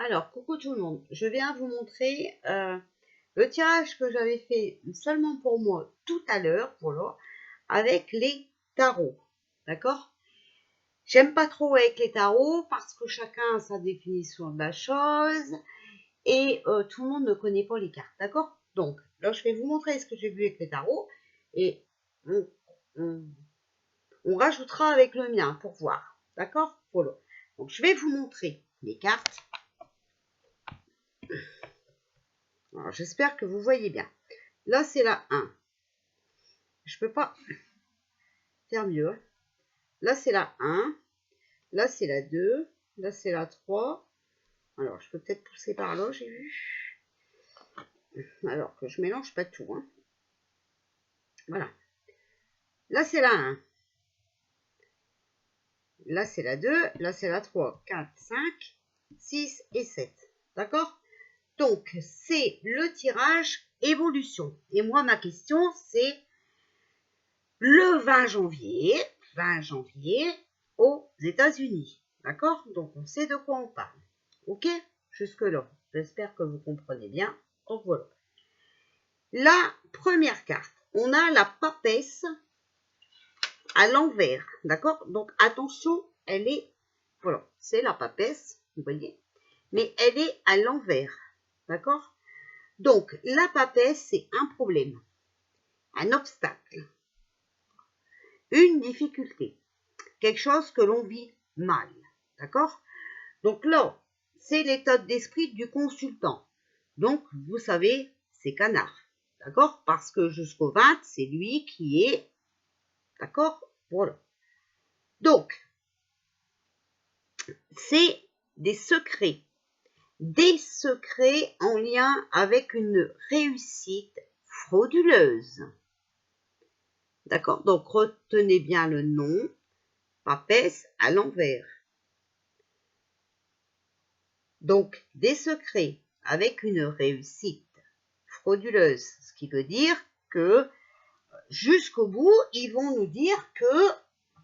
Alors, coucou tout le monde, je viens vous montrer le tirage que j'avais fait seulement pour moi tout à l'heure, voilà, avec les tarots, d'accord? J'aime pas trop avec les tarots parce que chacun a sa définition de la chose et tout le monde ne connaît pas les cartes, d'accord? Donc, là, je vais vous montrer ce que j'ai vu avec les tarots et on, on- on rajoutera avec le mien pour voir, d'accord? Voilà. Donc, je vais vous montrer les cartes. Alors, j'espère que vous voyez bien. Là, c'est la 1. Je peux pas faire mieux. Là, c'est la 1. Là, c'est la 2. Là, c'est la 3. Alors, je peux peut-être pousser par là, j'ai vu. Alors que je mélange pas tout. Hein. Voilà. Là, c'est la 1. Là, c'est la 2. Là, c'est la 3, 4, 5, 6 et 7. D'accord? Donc, c'est le tirage évolution. Et moi, ma question, c'est le 20 janvier aux États-Unis. D'accord? Donc, on sait de quoi on parle. Ok? Jusque-là. J'espère que vous comprenez bien. Donc, voilà. La première carte, on a la papesse à l'envers. D'accord? Donc, attention, elle est... Voilà, c'est la papesse, vous voyez? Mais elle est à l'envers. D'accord? Donc, la papesse, c'est un problème, un obstacle, une difficulté, quelque chose que l'on vit mal. D'accord? Donc là, c'est l'état d'esprit du consultant. Donc, vous savez, c'est canard. D'accord? Parce que jusqu'au 20, c'est lui qui est... D'accord? Voilà. Donc, c'est des secrets. Des secrets en lien avec une réussite frauduleuse. D'accord? Donc, retenez bien le nom. Papesse à l'envers. Donc, des secrets avec une réussite frauduleuse. Ce qui veut dire que jusqu'au bout, ils vont nous dire que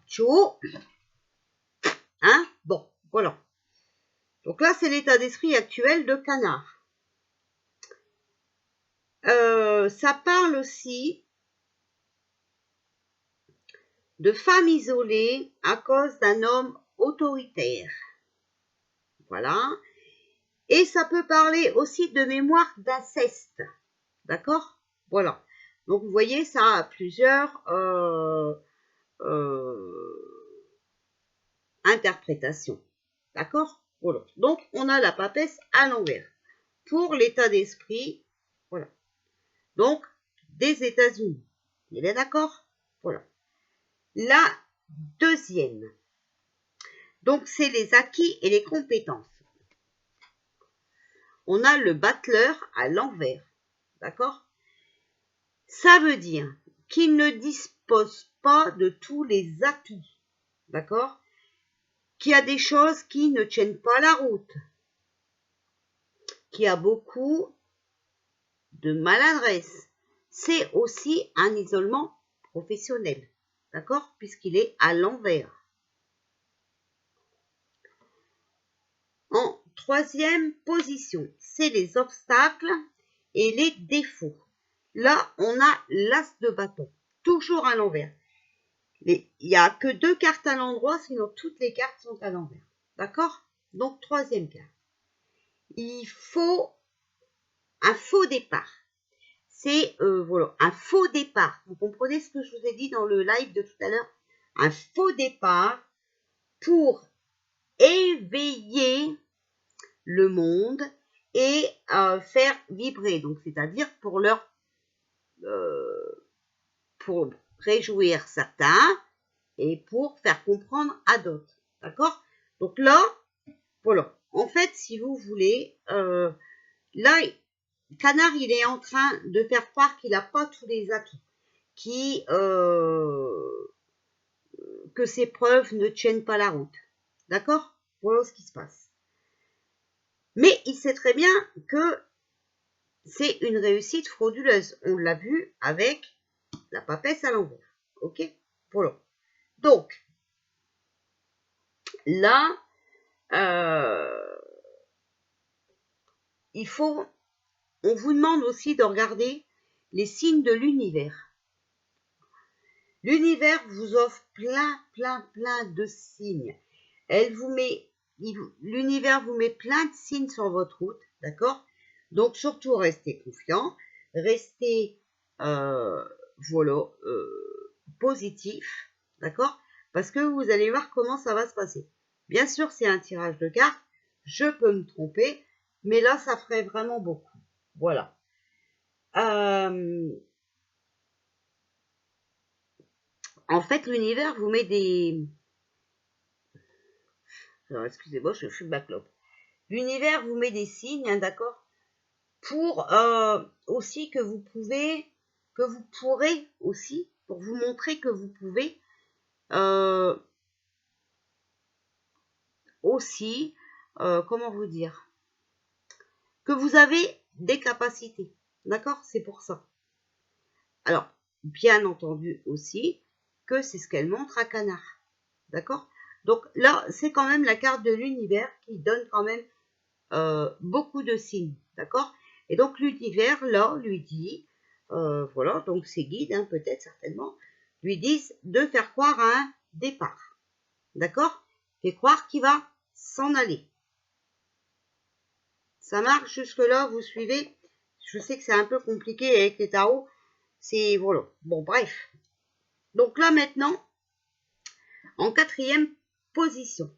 Joe, hein, bon, voilà. Donc là, c'est l'état d'esprit actuel de Canard. Ça parle aussi de femmes isolées à cause d'un homme autoritaire. Voilà. Et ça peut parler aussi de mémoire d'inceste. D'accord? Voilà. Donc, vous voyez, ça a plusieurs interprétations. D'accord? Voilà. Donc, on a la papesse à l'envers. Pour l'état d'esprit, voilà. Donc, des États-Unis. Il est d'accord? Voilà. La deuxième. Donc, c'est les acquis et les compétences. On a le battleur à l'envers. D'accord? Ça veut dire qu'il ne dispose pas de tous les atouts. D'accord? Qu'il y a des choses qui ne tiennent pas la route. Qu'il y a beaucoup de maladresse. C'est aussi un isolement professionnel. D'accord? Puisqu'il est à l'envers. En troisième position, c'est les obstacles et les défauts. Là, on a l'as de bâton, toujours à l'envers. Il n'y a que 2 cartes à l'endroit, sinon toutes les cartes sont à l'envers. D'accord? Donc, troisième carte. Il faut un faux départ. C'est voilà, un faux départ. Vous comprenez ce que je vous ai dit dans le live de tout à l'heure? Un faux départ pour éveiller le monde et faire vibrer. Donc, c'est-à-dire pour pour réjouir certains et pour faire comprendre à d'autres. D'accord? Donc là, voilà. En fait, si vous voulez, là, Canard, il est en train de faire croire qu'il n'a pas tous les atouts, que ses preuves ne tiennent pas la route. D'accord? Voilà ce qui se passe. Mais il sait très bien que c'est une réussite frauduleuse. On l'a vu avec la papesse à l'envers. Ok? Voilà. Donc, là, on vous demande aussi de regarder les signes de l'univers. L'univers vous offre plein de signes. L'univers vous met plein de signes sur votre route, d'accord? Donc surtout restez confiant, restez positif, d'accord? Parce que vous allez voir comment ça va se passer. Bien sûr, c'est un tirage de cartes, je peux me tromper, mais là, ça ferait vraiment beaucoup. Voilà. En fait, l'univers vous met des... Alors, excusez-moi, je fume ma clope. L'univers vous met des signes, hein, d'accord? Pour aussi que vous pourrez aussi, pour vous montrer que vous pouvez aussi, comment vous dire, que vous avez des capacités, d'accord? C'est pour ça. Alors, bien entendu aussi, que c'est ce qu'elle montre à Canard, d'accord? Donc là, c'est quand même la carte de l'univers qui donne quand même beaucoup de signes, d'accord? Et donc l'univers, là, lui dit, voilà, donc ses guides, hein, peut-être, certainement, lui disent de faire croire à un départ, d'accord? Fait croire qu'il va s'en aller. Ça marche jusque-là, vous suivez? Je sais que c'est un peu compliqué avec les tarots, c'est, voilà, bon, bref. Donc là, maintenant, en 4e position,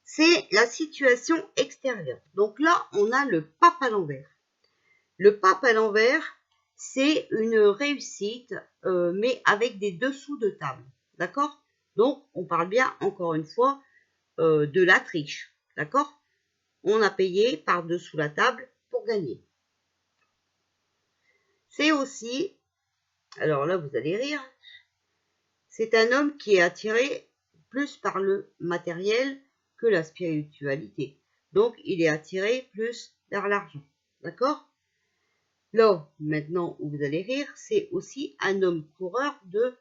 c'est la situation extérieure. Donc là, on a le pape à l'envers. Le pape à l'envers, c'est une réussite, mais avec des dessous de table. D'accord? Donc, on parle bien, encore une fois, de la triche. D'accord? On a payé par-dessous la table pour gagner. C'est aussi, alors là, vous allez rire, c'est un homme qui est attiré plus par le matériel que la spiritualité. Donc, il est attiré plus vers l'argent. D'accord? Là, maintenant où vous allez rire, c'est aussi un homme coureur de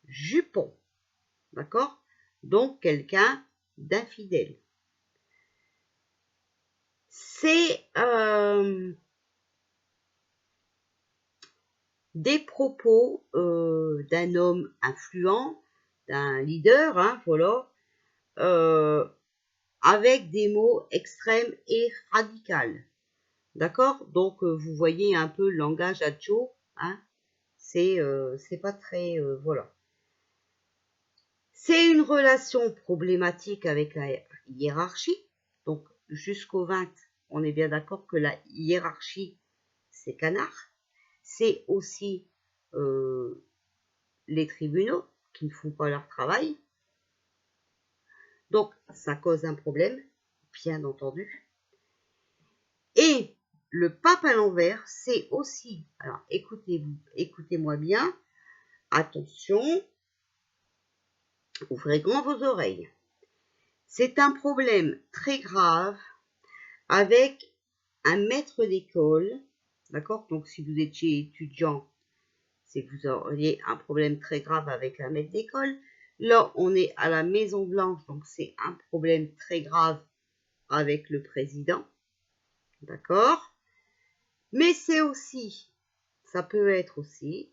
jupons. D'accord? Donc, quelqu'un d'infidèle. C'est des propos d'un homme influent, d'un leader, hein, voilà, avec des mots extrêmes et radicaux. D'accord? Donc, vous voyez un peu le langage à Joe, hein? C'est pas très... voilà. C'est une relation problématique avec la hiérarchie. Donc, jusqu'au 20, on est bien d'accord que la hiérarchie, c'est Canard. C'est aussi les tribunaux qui ne font pas leur travail. Donc, ça cause un problème, bien entendu. Et le pape à l'envers, c'est aussi, alors écoutez-moi bien, attention, ouvrez grand vos oreilles. C'est un problème très grave avec un maître d'école, d'accord? Donc, si vous étiez étudiant, c'est que vous auriez un problème très grave avec un maître d'école. Là, on est à la Maison Blanche, donc c'est un problème très grave avec le président, d'accord? Mais c'est aussi, ça peut être aussi,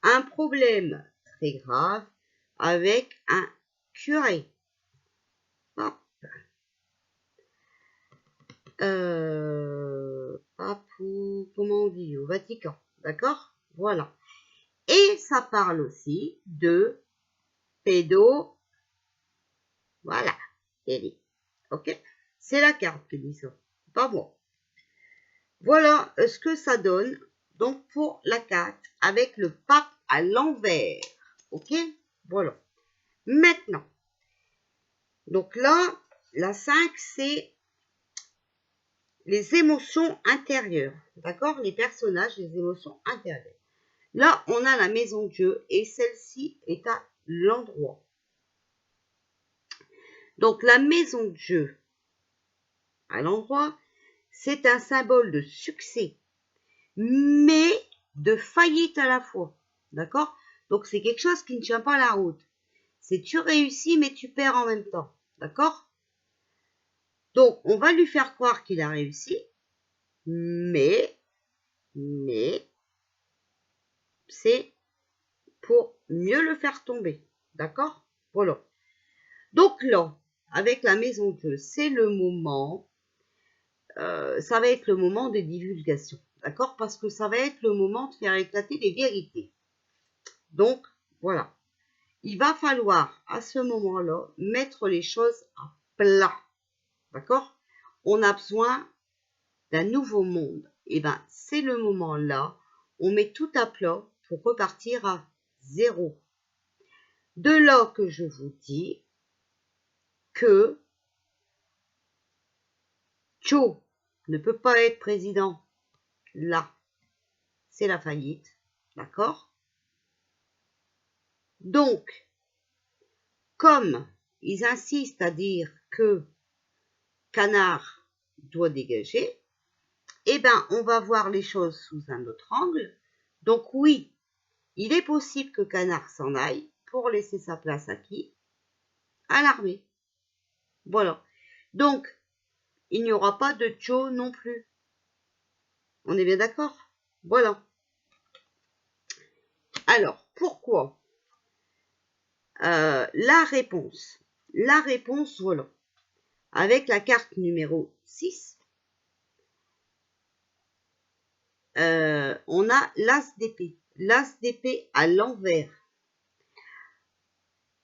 un problème très grave avec un curé. Hop. Comment on dit, au Vatican, d'accord? Voilà. Et ça parle aussi de pédo, voilà, ok? C'est la carte qui dit ça, pas moi. Voilà ce que ça donne, donc pour la carte, avec le pape à l'envers, ok? Voilà. Maintenant, donc là, la 5, c'est les émotions intérieures, d'accord? Les personnages, les émotions intérieures. Là, on a la maison de Dieu et celle-ci est à l'endroit. Donc, la maison de Dieu à l'endroit, c'est un symbole de succès, mais de faillite à la fois, d'accord? Donc, c'est quelque chose qui ne tient pas la route. C'est tu réussis, mais tu perds en même temps, d'accord? Donc, on va lui faire croire qu'il a réussi, mais c'est pour mieux le faire tomber. D'accord? Voilà. Donc là, avec la maison 2, c'est le moment, ça va être le moment des divulgations. D'accord? Parce que ça va être le moment de faire éclater les vérités. Donc, voilà. Il va falloir, à ce moment-là, mettre les choses à plat. D'accord? On a besoin d'un nouveau monde. Et bien, c'est le moment-là. On met tout à plat pour repartir à zéro. De là que je vous dis que Joe ne peut pas être président. Là, c'est la faillite. D'accord? Donc, comme ils insistent à dire que Canard doit dégager, eh bien, on va voir les choses sous un autre angle. Donc oui, il est possible que Canard s'en aille pour laisser sa place à qui? À l'armée. Voilà. Donc, il n'y aura pas de Joe non plus. On est bien d'accord? Voilà. Alors, pourquoi? La réponse, voilà. Avec la carte numéro 6, on a l'as d'épée. L'as d'épée à l'envers.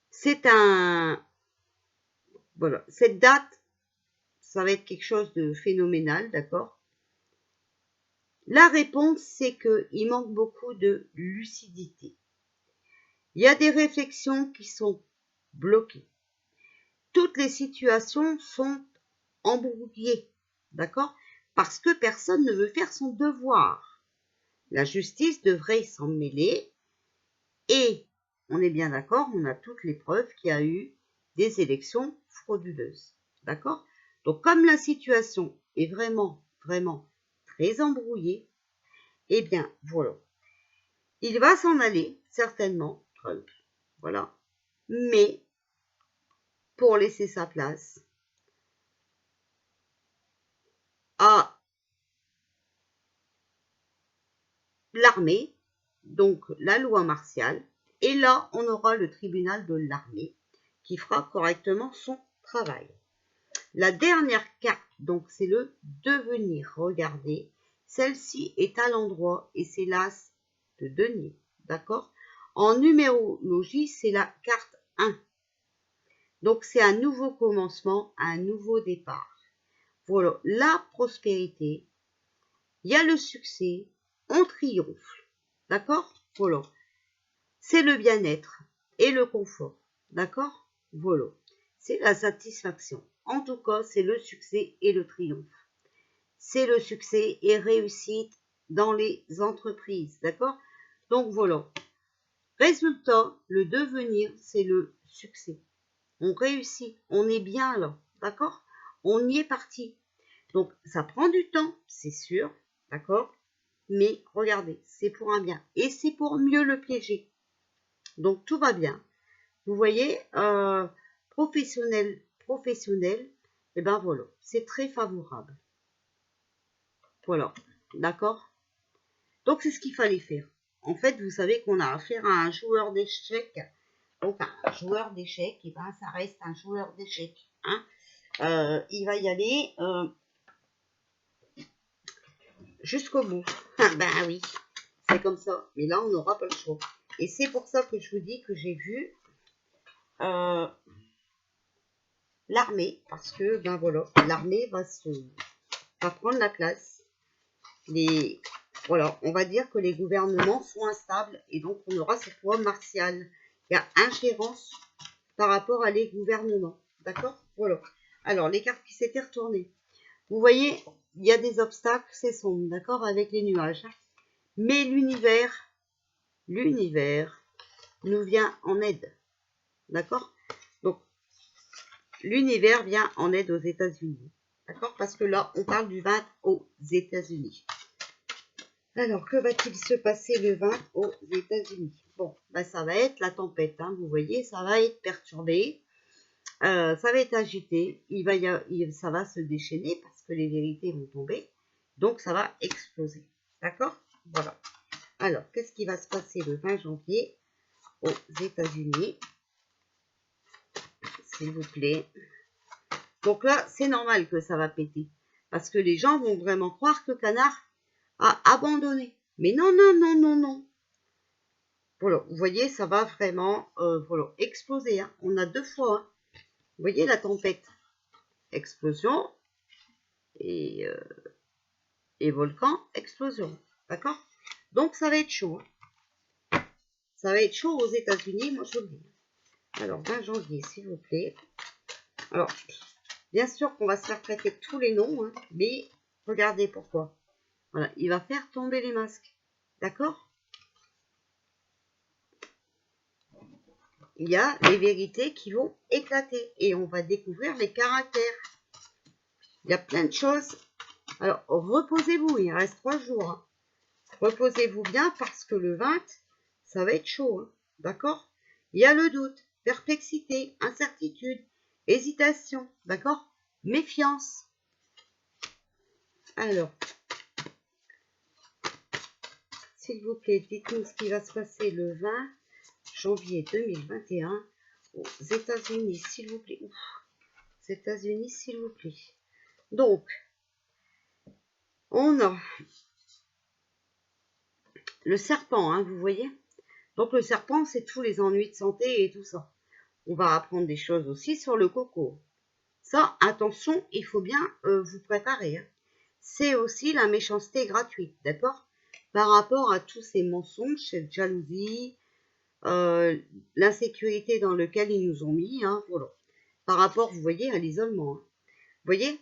C'est un... Voilà, cette date, ça va être quelque chose de phénoménal, d'accord? La réponse, c'est qu'il manque beaucoup de lucidité. Il y a des réflexions qui sont bloquées. Toutes les situations sont embrouillées, d'accord? Parce que personne ne veut faire son devoir. La justice devrait s'en mêler et on est bien d'accord, on a toutes les preuves qu'il y a eu des élections frauduleuses, d'accord? Donc comme la situation est vraiment très embrouillée, eh bien voilà. Il va s'en aller, certainement, Trump, voilà, mais pour laisser sa place à l'armée, donc la loi martiale, et là, on aura le tribunal de l'armée qui fera correctement son travail. La dernière carte, donc c'est le devenir. Regardez, celle-ci est à l'endroit et c'est l'as de denier, d'accord? En numérologie, c'est la carte 1. Donc c'est un nouveau commencement, un nouveau départ. Voilà, la prospérité, il y a le succès, on triomphe, d'accord? Voilà, c'est le bien-être et le confort, d'accord? Voilà, c'est la satisfaction. En tout cas, c'est le succès et le triomphe. C'est le succès et réussite dans les entreprises, d'accord? Donc voilà. Résultat, le devenir, c'est le succès. On réussit, on est bien là, d'accord? On y est parti. Donc ça prend du temps, c'est sûr, d'accord? Mais regardez, c'est pour un bien et c'est pour mieux le piéger. Donc tout va bien. Vous voyez, professionnel, et ben voilà, c'est très favorable. Voilà, d'accord? Donc c'est ce qu'il fallait faire. En fait, vous savez qu'on a affaire à un joueur d'échecs. Donc un joueur d'échecs, et ben ça reste un joueur d'échecs. Hein? Il va y aller jusqu'au bout. Ben oui, c'est comme ça. Mais là, on n'aura pas le choix. Et c'est pour ça que je vous dis que j'ai vu l'armée, parce que ben voilà, l'armée va prendre la place. Voilà, on va dire que les gouvernements sont instables et donc on aura cette loi martiale. Il y a ingérence par rapport à les gouvernements. D'accord? Voilà. Alors, les cartes qui s'étaient retournées. Vous voyez, il y a des obstacles, c'est sombre, d'accord, avec les nuages. Mais l'univers nous vient en aide. D'accord? Donc, l'univers vient en aide aux États-Unis. D'accord? Parce que là, on parle du 20 aux États-Unis. Alors, que va-t-il se passer le 20 aux États-Unis? Bon, ben, ça va être la tempête, hein, vous voyez, ça va être perturbé, ça va être agité, ça va se déchaîner parce que les vérités vont tomber. Donc, ça va exploser. D'accord? Voilà. Alors, qu'est-ce qui va se passer le 20 janvier aux États-Unis? S'il vous plaît. Donc là, c'est normal que ça va péter. Parce que les gens vont vraiment croire que Canard a abandonné. Mais non, non, non, non, non. Voilà, vous voyez, ça va vraiment voilà, exploser. Hein. On a 2 fois. Hein. Vous voyez la tempête. Explosion et volcan, explosion. D'accord? Donc, ça va être chaud. Hein. Ça va être chaud aux États-Unis, moi je vous le dis. Alors, 20 janvier, s'il vous plaît. Alors, bien sûr qu'on va se faire traiter tous les noms, hein, mais regardez pourquoi. Voilà, il va faire tomber les masques. D'accord? Il y a les vérités qui vont éclater et on va découvrir les caractères. Il y a plein de choses. Alors, reposez-vous, il reste 3 jours. Hein. Reposez-vous bien parce que le 20, ça va être chaud. Hein. D'accord? Il y a le doute, perplexité, incertitude, hésitation. D'accord? Méfiance. Alors, s'il vous plaît, dites-nous ce qui va se passer le 20 janvier 2021 aux États-Unis, s'il vous plaît. Ouf. Aux États-Unis, s'il vous plaît. Donc, on a le serpent, hein, vous voyez. Donc, le serpent, c'est tous les ennuis de santé et tout ça. On va apprendre des choses aussi sur le coco. Ça, attention, il faut bien vous préparer. Hein. C'est aussi la méchanceté gratuite, d'accord? Par rapport à tous ces mensonges, cette jalousie, l'insécurité dans laquelle ils nous ont mis, hein, voilà. Par rapport, vous voyez, à l'isolement. Hein. Vous voyez,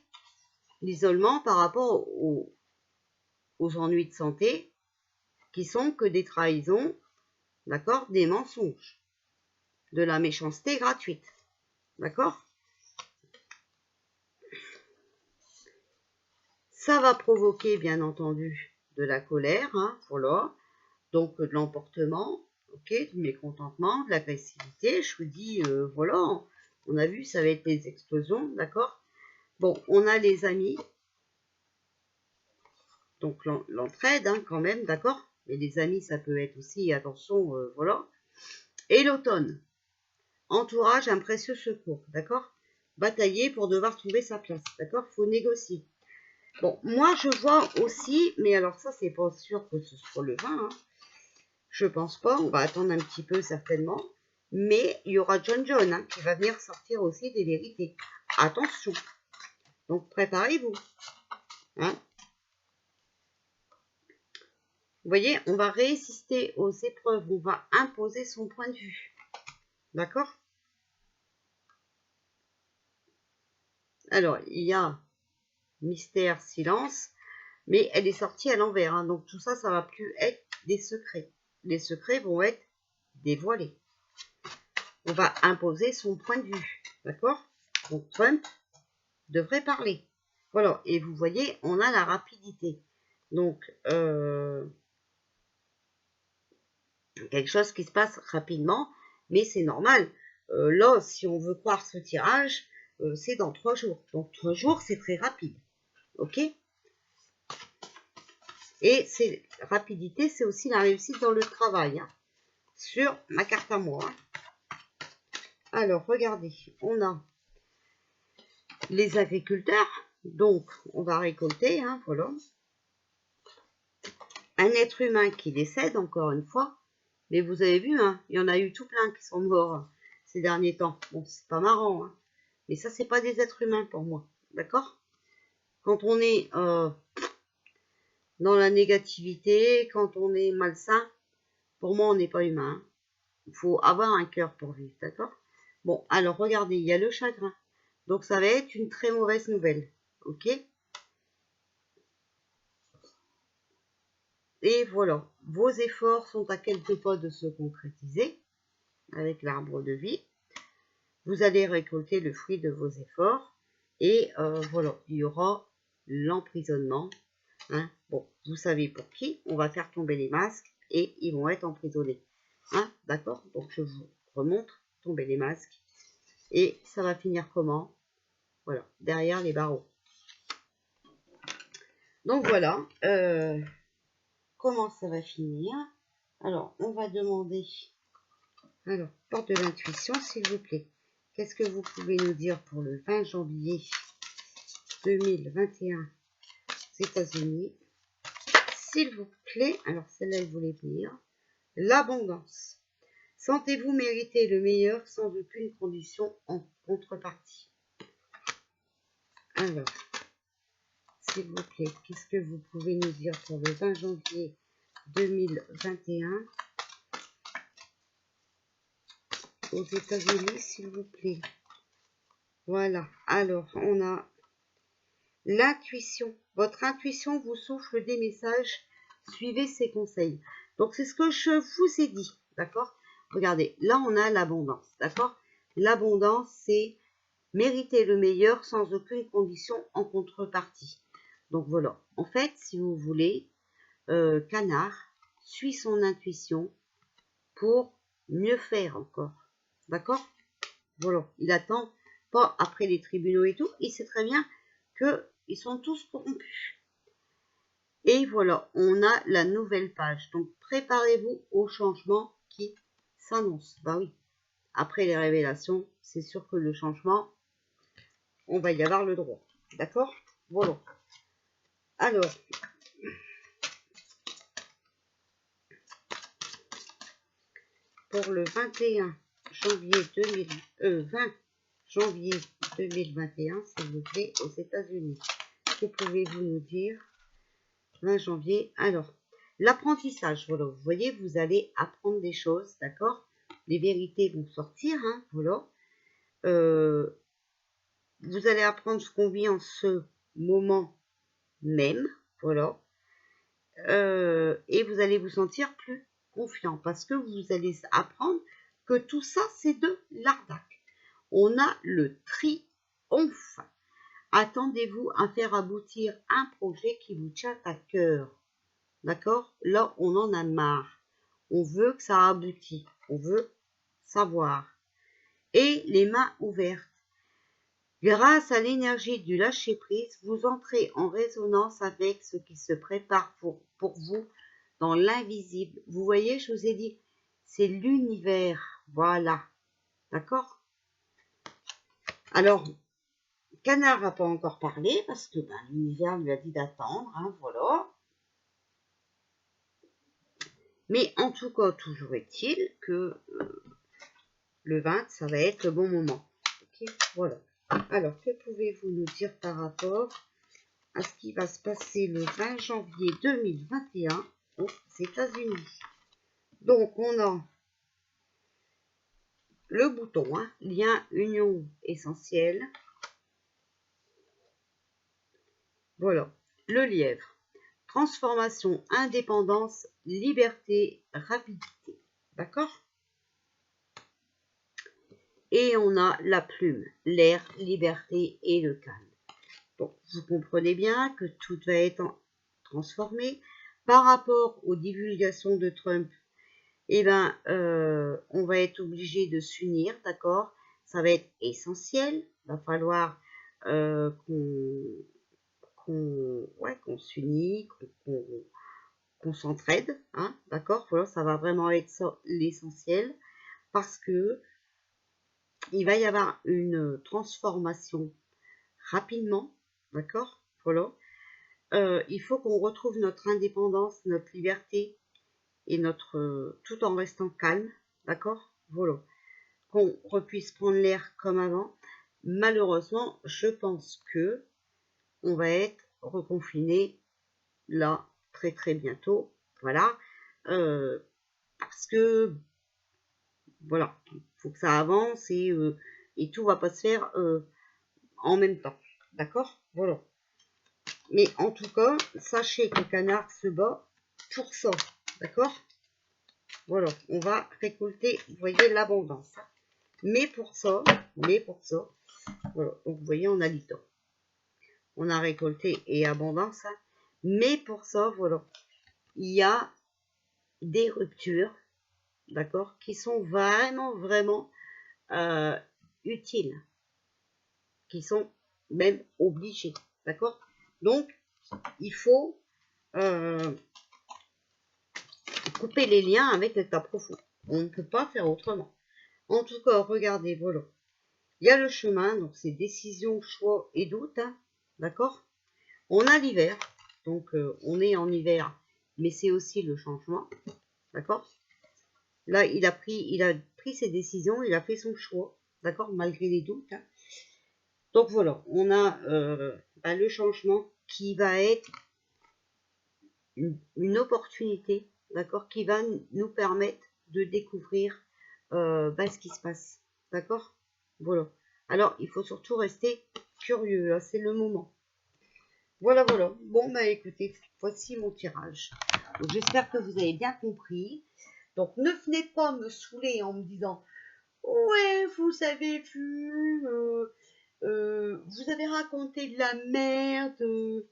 l'isolement par rapport aux ennuis de santé, qui sont que des trahisons, d'accord, des mensonges, de la méchanceté gratuite, d'accord? Ça va provoquer, bien entendu, de la colère, hein, voilà, donc de l'emportement, ok, du mécontentement, de l'agressivité, je vous dis, voilà, on a vu, ça va être les explosions, d'accord? Bon, on a les amis, donc l'entraide, hein, quand même, d'accord? Mais les amis, ça peut être aussi, attention, voilà. Et l'automne, entourage, un précieux secours, d'accord? Batailler pour devoir trouver sa place, d'accord? Faut négocier. Bon, moi, je vois aussi, mais alors ça, c'est pas sûr que ce soit le 20, hein. Je pense pas, on va attendre un petit peu certainement. Mais il y aura John hein, qui va venir sortir aussi des vérités. Attention. Donc, préparez-vous. Hein. Vous voyez, on va résister aux épreuves, on va imposer son point de vue. D'accord? Alors, il y a mystère, silence, mais elle est sortie à l'envers. Hein, donc, tout ça, ça va plus être des secrets. Les secrets vont être dévoilés. On va imposer son point de vue. D'accord? Donc, Trump devrait parler. Voilà, et vous voyez, on a la rapidité. Donc, quelque chose qui se passe rapidement, mais c'est normal. Là, si on veut croire ce tirage, c'est dans 3 jours. Donc, 3 jours, c'est très rapide. OK? Et rapidité, c'est aussi la réussite dans le travail. Hein, sur ma carte à moi. Hein. Alors, regardez, on a les agriculteurs. Donc, on va récolter, hein, voilà. Un être humain qui décède, encore une fois. Mais vous avez vu, hein, il y en a eu tout plein qui sont morts ces derniers temps. Bon, c'est pas marrant, hein. Mais ça, c'est pas des êtres humains pour moi. D'accord? Quand on est dans la négativité, quand on est malsain, pour moi, on n'est pas humain. Il faut avoir un cœur pour vivre, d'accord? Bon, alors regardez, il y a le chagrin. Donc, ça va être une très mauvaise nouvelle. Ok? Et voilà, vos efforts sont à quelques pas de se concrétiser avec l'arbre de vie. Vous allez récolter le fruit de vos efforts et voilà, il y aura l'emprisonnement. Hein. Bon, vous savez pour qui, on va faire tomber les masques et ils vont être emprisonnés. Hein, d'accord? Donc je vous remontre, tomber les masques et ça va finir comment? Voilà, derrière les barreaux. Donc voilà, comment ça va finir. Alors, on va demander, alors, porte de l'intuition, s'il vous plaît. Qu'est-ce que vous pouvez nous dire pour le 20 janvier 2021 aux États-Unis? S'il vous plaît, alors celle-là, elle voulait venir. L'abondance. Sentez-vous mériter le meilleur sans aucune condition en contrepartie? Alors, s'il vous plaît, qu'est-ce que vous pouvez nous dire pour le 20 janvier 2021 aux États-Unis, s'il vous plaît? Voilà. Alors, on a l'intuition. Votre intuition vous souffle des messages. Suivez ses conseils. Donc, c'est ce que je vous ai dit. D'accord? Regardez, là, on a l'abondance. D'accord? L'abondance, c'est mériter le meilleur sans aucune condition en contrepartie. Donc, voilà. En fait, si vous voulez, Canard suit son intuition pour mieux faire encore. D'accord? Voilà. Il attend pas après les tribunaux et tout. Il sait très bien qu'ils sont tous corrompus. Et voilà, on a la nouvelle page. Donc, préparez-vous au changement qui s'annonce. Bah oui, après les révélations, c'est sûr que le changement, on va y avoir le droit. D'accord? Voilà. Alors, pour le 21 janvier 20 janvier 2021, s'il vous plaît, aux États-Unis. Que pouvez-vous nous dire? 20 janvier. Alors, l'apprentissage, voilà, vous voyez, vous allez apprendre des choses, d'accord? Les vérités vont sortir, hein, voilà. Vous allez apprendre ce qu'on vit en ce moment même, voilà. Et vous allez vous sentir plus confiant parce que vous allez apprendre que tout ça, c'est de l'arnaque. On a le triomphe. Attendez-vous à faire aboutir un projet qui vous tient à cœur. D'accord? Là, on en a marre. On veut que ça aboutisse. On veut savoir. Et les mains ouvertes. Grâce à l'énergie du lâcher-prise, vous entrez en résonance avec ce qui se prépare pour vous dans l'invisible. Vous voyez, je vous ai dit, c'est l'univers. Voilà. D'accord? Alors, Canard n'a pas encore parlé parce que l'univers lui a dit d'attendre. Hein, voilà. Mais en tout cas, toujours est-il que le 20, ça va être le bon moment. Okay, voilà. Alors, que pouvez-vous nous dire par rapport à ce qui va se passer le 20 janvier 2021 aux États-Unis? Donc, on a le bouton, hein, lien union essentiel. Voilà, le lièvre. Transformation, indépendance, liberté, rapidité. D'accord? Et on a la plume, l'air, liberté et le calme. Donc, vous comprenez bien que tout va être transformé. Par rapport aux divulgations de Trump, eh ben, on va être obligé de s'unir, d'accord? Ça va être essentiel. Il va falloir qu'on s'unit, qu'on s'entraide, hein, d'accord? Voilà, ça va vraiment être ça l'essentiel parce que il va y avoir une transformation rapidement, d'accord? Voilà. Il faut qu'on retrouve notre indépendance, notre liberté et notre tout en restant calme, d'accord? Voilà. Qu'on puisse prendre l'air comme avant. Malheureusement, je pense que on va être reconfiné là très très bientôt, voilà, parce que voilà, il faut que ça avance et tout va pas se faire en même temps, d'accord? Voilà. Mais en tout cas, sachez que Canard se bat pour ça, d'accord? Voilà, on va récolter, vous voyez, l'abondance. Mais pour ça, voilà, donc vous voyez, on a du temps. On a récolté et abondance, hein. Mais pour ça, voilà, il y a des ruptures, d'accord, qui sont vraiment, vraiment utiles, qui sont même obligées, d'accord? Donc, il faut couper les liens avec l'état profond. On ne peut pas faire autrement. En tout cas, regardez, voilà. Il y a le chemin, donc c'est décision, choix et doute, hein, d'accord? On a l'hiver, donc on est en hiver, mais c'est aussi le changement, d'accord? Là, il a pris ses décisions, il a fait son choix, d'accord, malgré les doutes. Hein. Donc voilà, on a le changement qui va être une opportunité, d'accord, qui va nous permettre de découvrir ce qui se passe, d'accord? Voilà. Alors, il faut surtout rester curieux, là, c'est le moment. Voilà, voilà. Bon, bah écoutez, voici mon tirage. Donc, j'espère que vous avez bien compris. Donc, ne venez pas me saouler en me disant « Ouais, vous avez vu, vous avez raconté de la merde,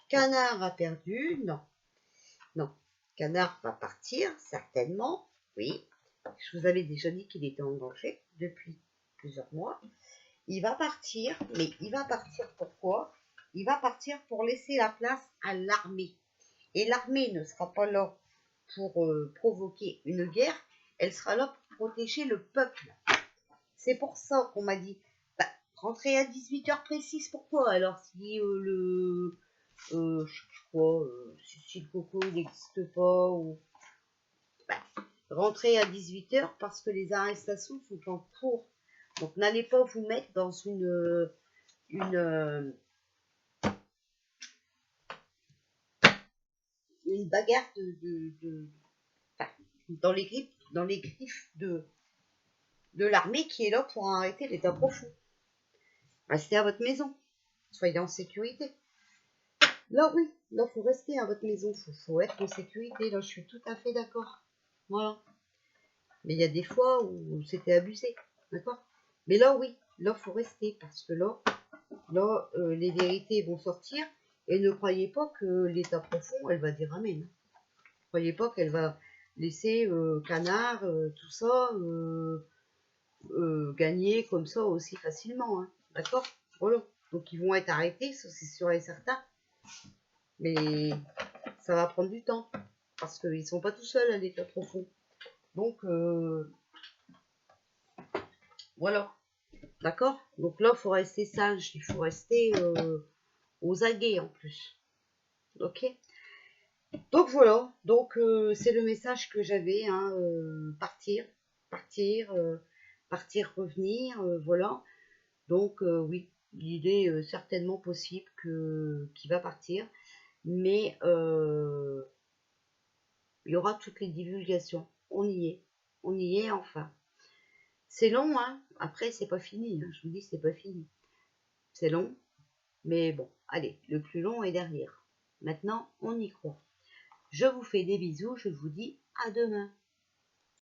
Canard a perdu. » Non, non. Canard va partir, certainement, oui. Je vous avais déjà dit qu'il était en danger depuis plusieurs mois. Il va partir, mais il va partir pourquoi? Il va partir pour laisser la place à l'armée. Et l'armée ne sera pas là pour provoquer une guerre, elle sera là pour protéger le peuple. C'est pour ça qu'on m'a dit, rentrez à 18h précise, pourquoi? Alors si si le coco n'existe pas, ou rentrez à 18h parce que les arrestations sont en cours. Donc n'allez pas vous mettre dans une bagarre dans les griffes de l'armée qui est là pour arrêter l'état profond. Restez à votre maison. Soyez en sécurité. Là, oui, là, faut rester à votre maison. Faut être en sécurité. Là, je suis tout à fait d'accord. Voilà. Mais il y a des fois où c'était abusé. D'accord? Mais là, oui. Là, faut rester. Parce que là, les vérités vont sortir. Et ne croyez pas que l'état profond, elle va dire amen. Ne croyez pas qu'elle va laisser Canard, tout ça, gagner comme ça aussi facilement. Hein. D'accord? Voilà. Donc, ils vont être arrêtés, ça c'est sûr et certain. Mais ça va prendre du temps. Parce qu'ils ne sont pas tout seuls à l'état profond. Donc, voilà. D'accord? Donc là, il faut rester sage. Il faut rester aux aguets en plus. Ok? Donc voilà. Donc, c'est le message que j'avais. Hein, partir, revenir. Voilà. Donc, oui. Il est certainement possible qu'il va partir. Mais il y aura toutes les divulgations. On y est enfin. C'est long, hein. Après, c'est pas fini. Hein. Je vous dis, c'est pas fini. C'est long, mais bon, allez, le plus long est derrière. Maintenant, on y croit. Je vous fais des bisous. Je vous dis à demain.